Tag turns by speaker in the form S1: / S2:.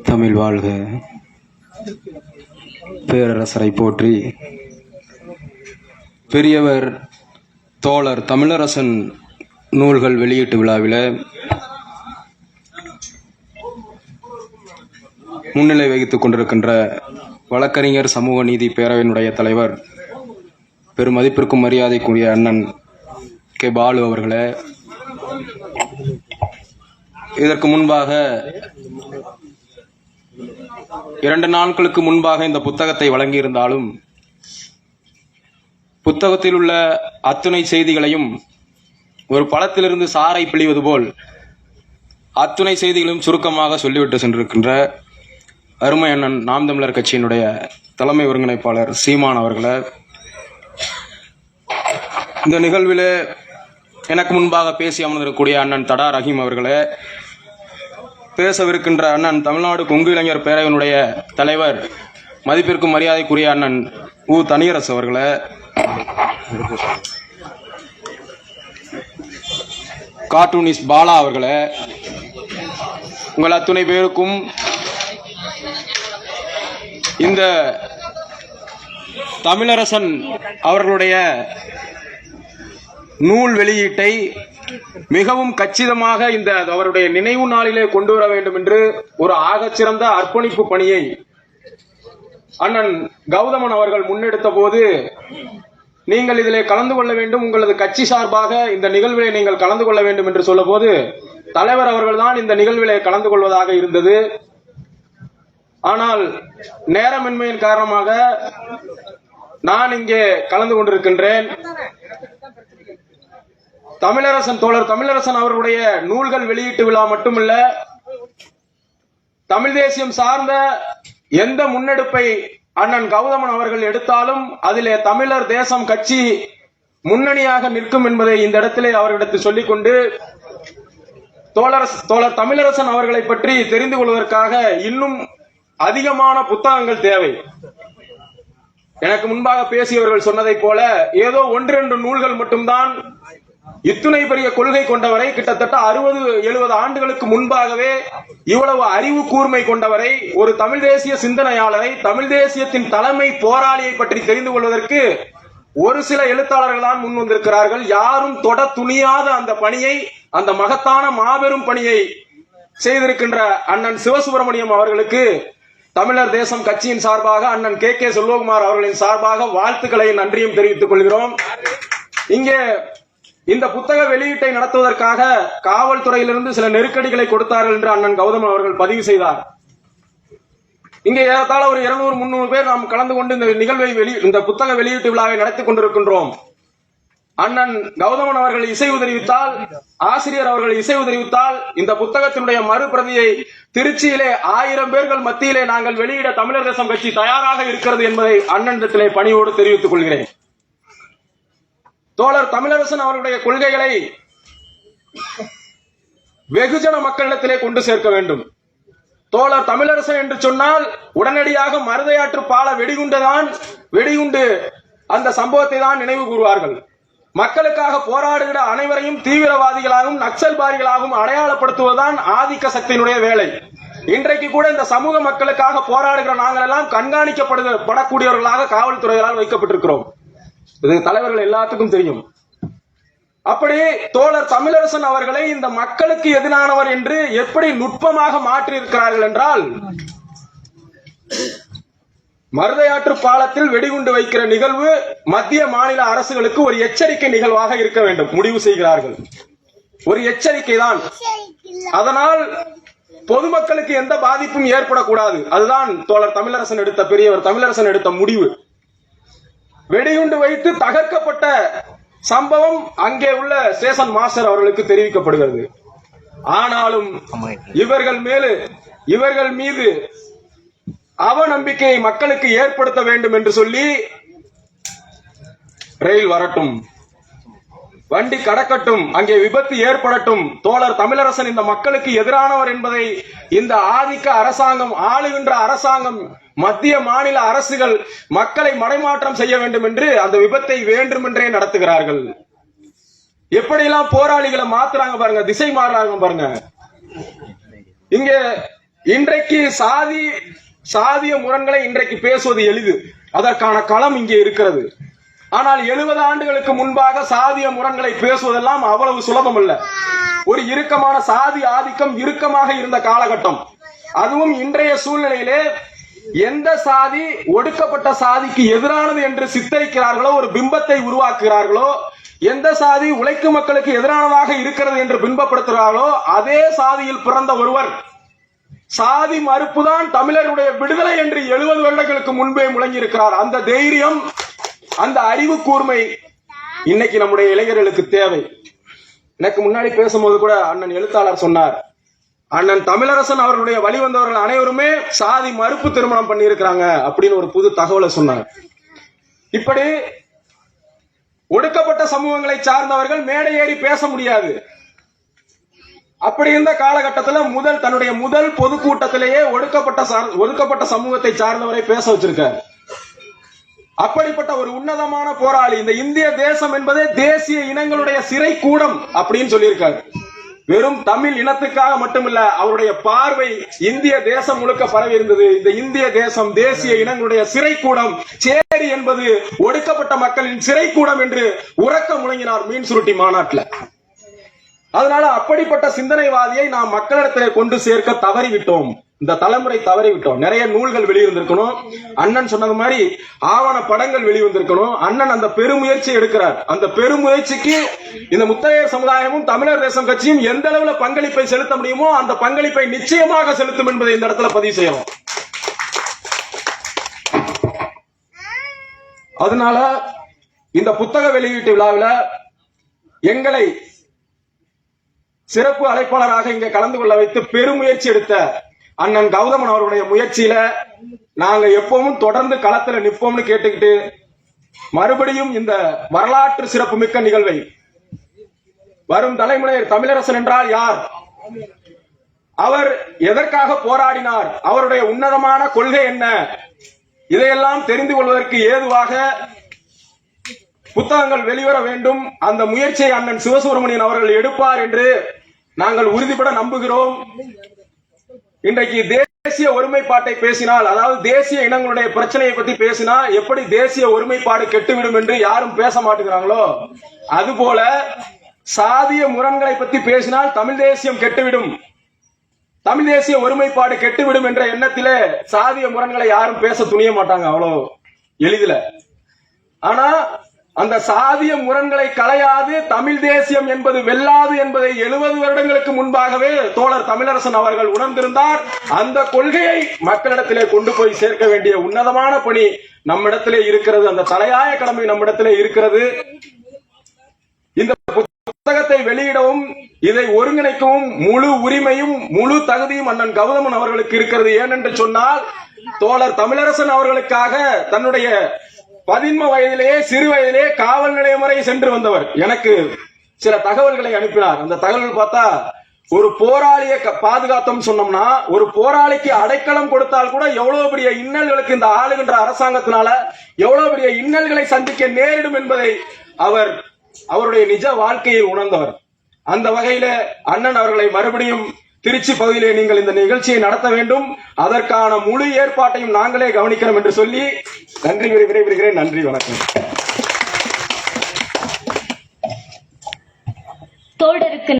S1: தமிழ் வாழ்க, பேரரசரை போற்றி. பெரியவர் தோழர் தமிழரசன் நூல்கள் வெளியீட்டு விழாவில் முன்னிலை வகித்துக் கொண்டிருக்கின்ற வழக்கறிஞர் சமூக நீதி பேரவையினுடைய தலைவர், பெருமதிப்பிற்கும் மரியாதைக்குரிய அண்ணன் கே பாலு அவர்களே, இதற்கு முன்பாக 2 நாட்களுக்கு முன்பாக இந்த புத்தகத்தை வழங்கியிருந்தாலும் புத்தகத்தில் உள்ள அத்துணை செய்திகளையும் ஒரு பழத்திலிருந்து சாறை பிழிவது போல் அத்துணை செய்திகளையும் சுருக்கமாக சொல்லிவிட்டு சென்றிருக்கின்ற அருமை அண்ணன் நாம் தமிழர் கட்சியினுடைய தலைமை ஒருங்கிணைப்பாளர் சீமான் அவர்களே, இந்த நிகழ்வில் எனக்கு முன்பாக பேசி அமர்ந்திருக்கக்கூடிய அண்ணன் தடா ரஹீம் அவர்களே, பேசவிருக்கின்ற அண்ணன் தமிழ்நாடு கொங்கு இளைஞர் பேரவையினுடைய தலைவர், மதிப்பிற்கும் மரியாதைக்குரிய அண்ணன் தனியரசு அவர்களே, கார்ட்டூனிஸ்ட் பாலா அவர்களே, உங்கள் அத்துணை பேருக்கும் இந்த தமிழரசன் அவர்களுடைய நூல் வெளியீட்டை மிகவும் கச்சிதமாக இந்த அவருடைய நினைவு நாளிலே கொண்டு வர வேண்டும் என்று ஒரு ஆகச்சிறந்த அர்ப்பணிப்பு பணியை அண்ணன் கௌதமன் அவர்கள் முன்னெடுத்த போது, நீங்கள் இதிலே கலந்து கொள்ள வேண்டும், உங்களது கட்சி சார்பாக இந்த நிகழ்விலே நீங்கள் கலந்து கொள்ள வேண்டும் என்று சொல்ல போது, தலைவர் அவர்கள் தான் இந்த நிகழ்விலே கலந்து கொள்வதாக இருந்தது. ஆனால் நேரமின்மையின் காரணமாக நான் இங்கே கலந்து கொண்டிருக்கின்றேன். தோழர் தமிழரசன் அவர்களுடைய நூல்கள் வெளியீட்டு விழா மட்டுமல்ல, தமிழ் தேசியம் சார்ந்த எந்த முன்னெடுப்பை அண்ணன் கௌதமன் அவர்கள் எடுத்தாலும் அதிலே தமிழர் தேசம் கட்சி முன்னணியாக நிற்கும் என்பதை இந்த இடத்திலே அவர்களிடத்தில் சொல்லிக்கொண்டு, தோழர் தமிழரசன் அவர்களை பற்றி தெரிந்து கொள்வதற்காக இன்னும் அதிகமான புத்தகங்கள் தேவை. எனக்கு முன்பாக பேசியவர்கள் சொன்னதை போல ஏதோ 1-2 நூல்கள் மட்டும்தான் இத்துணை பெரிய கொள்கை கொண்டவரை, கிட்டத்தட்ட 60-70 ஆண்டுகளுக்கு முன்பாகவே இவ்வளவு அறிவு கூர்மை கொண்டவரை, ஒரு தமிழ் தேசிய சிந்தனையாளரை, தமிழ் தேசியத்தின் தலைமை போராளியை பற்றி தெரிந்து கொள்வதற்கு ஒரு சில எழுத்தாளர்கள் தான் முன் வந்திருக்கிறார்கள். யாரும் தொட துணியாத அந்த பணியை, அந்த மகத்தான மாபெரும் பணியை செய்திருக்கின்ற அண்ணன் சிவசுப்பிரமணியம் அவர்களுக்கு தமிழர் தேசம் கட்சியின் சார்பாக, அண்ணன் கே செல்வகுமார் அவர்களின் சார்பாக வாழ்த்துக்களை நன்றியும் தெரிவித்துக் கொள்கிறோம். இங்கே இந்த புத்தக வெளியீட்டை நடத்துவதற்காக காவல்துறையிலிருந்து சில நெருக்கடிகளை கொடுத்தார்கள் என்று அண்ணன் கௌதமன் அவர்கள் பதிவு செய்தார். இங்கே ஏறத்தாழ ஒரு 200-300 பேர் நாம் கலந்து கொண்டு இந்த நிகழ்வை இந்த புத்தக வெளியீட்டு விழாவை நடத்தி கொண்டிருக்கின்றோம். அண்ணன் கௌதமன் அவர்கள் இசை உதவித்தால், ஆசிரியர் அவர்கள் இசை உதவித்தால், இந்த புத்தகத்தினுடைய மறுபிரதியை திருச்சியிலே 1000 பேர்கள் மத்தியிலே நாங்கள் வெளியிட தமிழர் தேசம் கட்சி தயாராக இருக்கிறது என்பதை அண்ணனிடத்திலே பணியோடு தெரிவித்துக் கொள்கிறேன். தோழர் தமிழரசன் அவர்களுடைய கொள்கைகளை வெகுஜன மக்களிடத்திலே கொண்டு சேர்க்க வேண்டும். தோழர் தமிழரசன் என்று சொன்னால் உடனடியாக மருதையாற்று பால வெடிகுண்டு அந்த சம்பவத்தை தான் நினைவு கூறுவார்கள். மக்களுக்காக போராடுகிற அனைவரையும் தீவிரவாதிகளாகவும் நக்சல்பாரிகளாகவும் அடையாளப்படுத்துவதுதான் ஆதிக்க சக்தியினுடைய வேலை. இன்றைக்கு கூட இந்த சமூக மக்களுக்காக போராடுகிற நாங்கள் எல்லாம் கண்காணிக்கப்படக்கூடியவர்களாக காவல்துறையால் வைக்கப்பட்டிருக்கிறோம். இது தலைவர்கள் எல்லாத்துக்கும் தெரியும். அப்படி தோழர் தமிழரசன் அவர்களை இந்த மக்களுக்கு எதிரானவர் என்று எப்படி நுட்பமாக மாற்றி இருக்கிறார்கள் என்றால், மருதையாற்று பாலத்தில் வெடிகுண்டு வைக்கிற நிகழ்வு மத்திய மாநில அரசுகளுக்கு ஒரு எச்சரிக்கை நிகழ்வாக இருக்க வேண்டும் முடிவு செய்கிறார்கள். ஒரு எச்சரிக்கை தான். அதனால் பொதுமக்களுக்கு எந்த பாதிப்பும் ஏற்படக்கூடாது. அதுதான் தோழர் தமிழரசன் எடுத்த பெரியவர் தமிழரசன் எடுத்த முடிவு. வெடிகுண்டு வைத்து தகர்க்கப்பட்ட சம்பவம் அங்கே உள்ள ஸ்டேஷன் மாஸ்டர் அவர்களுக்கு தெரிவிக்கப்படுகிறது. ஆனாலும் இவர்கள் மீது அவநம்பிக்கையை மக்களுக்கு ஏற்படுத்த வேண்டும் என்று சொல்லி, ரயில் வரட்டும், வண்டி கடக்கட்டும், அங்கே விபத்து ஏற்படட்டும், தோழர் தமிழரசன் இந்த மக்களுக்கு எதிரானவர் என்பதை இந்த ஆதிக்க அரசாங்கம், ஆளுகின்ற அரசாங்கம் மத்திய மாநில அரசுகள் மக்களை மடைமாற்றம் செய்ய வேண்டும் என்று அந்த விபத்தை வேண்டுமென்றே நடத்துகிறார்கள். எப்படியெல்லாம் போராளிகளை மாத்துறாங்க பாருங்க, திசை மாறுறாங்க பாருங்க. இங்க இன்றைக்கு சாதிய முரண்களை இன்றைக்கு பேசுவது எளிது, அதற்கான களம் இங்கே இருக்கிறது. ஆனால் 70 ஆண்டுகளுக்கு முன்பாக சாதிய முரண்களை பேசுவதெல்லாம் அவ்வளவு சுலபம் அல்ல. ஒரு இறுக்கமான சாதி ஆதிக்கம் இறுக்கமாக இருந்த காலகட்டம். அதுவும் இன்றைய சூழ்நிலையிலே எந்த சாதி ஒடுக்கப்பட்ட சாதிக்கு எதிரானது என்று சித்தரிக்கிறார்களோ, ஒரு பிம்பத்தை உருவாக்குகிறார்களோ, எந்த சாதி உழைக்கும் மக்களுக்கு எதிரானதாக இருக்கிறது என்று பிம்பப்படுத்துகிறார்களோ, அதே சாதியில் பிறந்த ஒருவர் சாதி மறுப்புதான் தமிழருடைய விடுதலை என்று 70 வருடங்களுக்கு முன்பே முழங்கி இருக்கிறார். அந்த தைரியம், அந்த அறிவு கூர்மை இன்னைக்கு நம்முடைய இளைஞர்களுக்கு தேவை. எனக்கு முன்னாடி பேசும்போது கூட அண்ணன் எழுத்தாளர் சொன்னார், அண்ணன் தமிழரசன் அவர்களுடைய வழி வந்தவர்கள் அனைவருமே சாதி மறுப்பு திருமணம் பண்ணி இருக்கிறாங்க அப்படின்னு ஒரு புது தகவலை சொன்னார். இப்படி ஒடுக்கப்பட்ட சமூகங்களை சார்ந்தவர்கள் மேடை ஏறி பேச முடியாது. அப்படி இருந்த காலகட்டத்தில் தன்னுடைய முதல் பொதுக்கூட்டத்திலேயே ஒடுக்கப்பட்ட சமூகத்தை சார்ந்தவரை பேச வச்சிருக்கார். அப்படிப்பட்ட ஒரு உன்னதமான போராளி. இந்த இந்திய தேசம் என்பதே தேசிய இனங்களுடைய சிறை கூடம் அப்படின்னு சொல்லியிருக்காரு. வெறும் தமிழ் இனத்துக்காக மட்டுமல்ல, அவருடைய பார்வை இந்திய தேசம் முழுக்க பரவி இருந்தது. இந்த இந்திய தேசம் தேசிய இனங்களுடைய சிறை கூடம், சேரி என்பது ஒடுக்கப்பட்ட மக்களின் சிறை கூடம் என்று உறக்க முழங்கினார் மீன் சுருட்டி மாநாட்டில். அதனால அப்படிப்பட்ட சிந்தனைவாதியை நாம் மக்களிடத்திலே கொண்டு சேர்க்க தவறிவிட்டோம். இந்த தலைமுறை தவறிவிட்டோம். நிறைய நூல்கள் வெளிவந்திருக்கணும். அண்ணன் சொன்னது மாதிரி ஆவண படங்கள் வெளிவந்திருக்கணும். அண்ணன் அந்த பெருமுயற்சி எடுக்கிறார். அந்த பெருமுயற்சிக்கு இந்த முத்தரையர் சமுதாயமும் தமிழர் தேசம் கட்சியும் எந்த அளவுல பங்களிப்பை செலுத்த முடியுமோ அந்த பங்களிப்பை நிச்சயமாக செலுத்தும் என்பதை இந்த இடத்துல பதிவு செய்யணும். அதனால இந்த புத்தக வெளியீட்டு விழாவில் எங்களை சிறப்பு அழைப்பாளராக இங்க கலந்து கொள்ள வைத்து பெருமுயற்சி எடுத்த அண்ணன் கௌதமன் அவருடைய முயற்சியில நாங்க எப்பவும் தொடர்ந்து களத்துல நிற்போம்னு கேட்டுக்கிட்டு மறுபடியும் இந்த வரலாற்று சிறப்பு மிக்க நிகழ்வை வரும் தலைமுறையர் தமிழரசன் என்றால் யார், அவர் எதற்காக போராடினார், அவருடைய உன்னதமான கொள்கை என்ன, இதையெல்லாம் தெரிந்து கொள்வதற்கு ஏதுவாக புத்தகங்கள் வெளிவர வேண்டும். அந்த முயற்சியை அண்ணன் சிவசுப்பிரமணியன் அவர்கள் எடுப்பார் என்று நாங்கள் உறுதிபட நம்புகிறோம். இன்றைக்கு தேசிய ஒருமைப்பாட்டை பேசினால், அதாவது தேசிய இனங்களுடைய பிரச்சனையை பத்தி பேசினா எப்படி தேசிய ஒருமைப்பாடு கெட்டுவிடும் என்று யாரும் பேச மாட்டேங்கிறாங்களோ, அதுபோல சாதிய முரண்களை பத்தி பேசினால் தமிழ் தேசியம் கெட்டுவிடும், தமிழ் தேசிய ஒருமைப்பாடு கெட்டுவிடும் என்ற எண்ணத்திலே சாதிய முரண்களை யாரும் பேச துணிய மாட்டாங்க அவ்வளோ எளிதில. ஆனா அந்த சாதிய முரண்களை களையாது தமிழ் தேசியம் என்பது வெல்லாது என்பதை 70 வருடங்களுக்கு முன்பாகவே தோழர் தமிழரசன் அவர்கள் உணர்ந்திருந்தார். அந்த கொள்கையை மக்களிடத்திலே கொண்டு போய் சேர்க்க வேண்டிய உன்னதமான பணி நம்மிடத்திலே இருக்கிறது. அந்த தலையாய கடமை நம்மிடத்திலே இருக்கிறது. இந்த புத்தகத்தை வெளியிடவும் இதை ஒருங்கிணைக்கவும் முழு உரிமையும் முழு தகுதியும் அண்ணன் கௌதமன் அவர்களுக்கு இருக்கிறது. ஏனென்று சொன்னால் தோழர் தமிழரசன் அவர்களுக்காக தன்னுடைய 13 வயதிலேயே சிறு வயதிலே காவல் நிலையம் வரை சென்று வந்தவர். எனக்கு சில தகவல்களை அனுப்பினார். அந்த தகவல்கள் பார்த்தா, ஒரு போராளியை பாதுகாத்தோம் சொன்னோம்னா, ஒரு போராளிக்கு அடைக்கலம் கொடுத்தால் கூட எவ்வளவு பெரிய இன்னல்களுக்கு இந்த ஆளுகின்ற அரசாங்கத்தினால எவ்வளவு பெரிய இன்னல்களை சந்திக்க நேரிடும் என்பதை அவருடைய நிஜ வாழ்க்கையில் உணர்ந்தவர். அந்த வகையில அண்ணன் அவர்களை மறுபடியும் திருச்சி பகுதியிலே நீங்கள் இந்த நிகழ்ச்சியை நடத்த வேண்டும், அதற்கான முழு ஏற்பாட்டையும் நாங்களே கவனிக்கிறோம் என்று சொல்லி நன்றி விரைவிருக்கிறேன். நன்றி, வணக்கம்.
S2: தோழருக்கு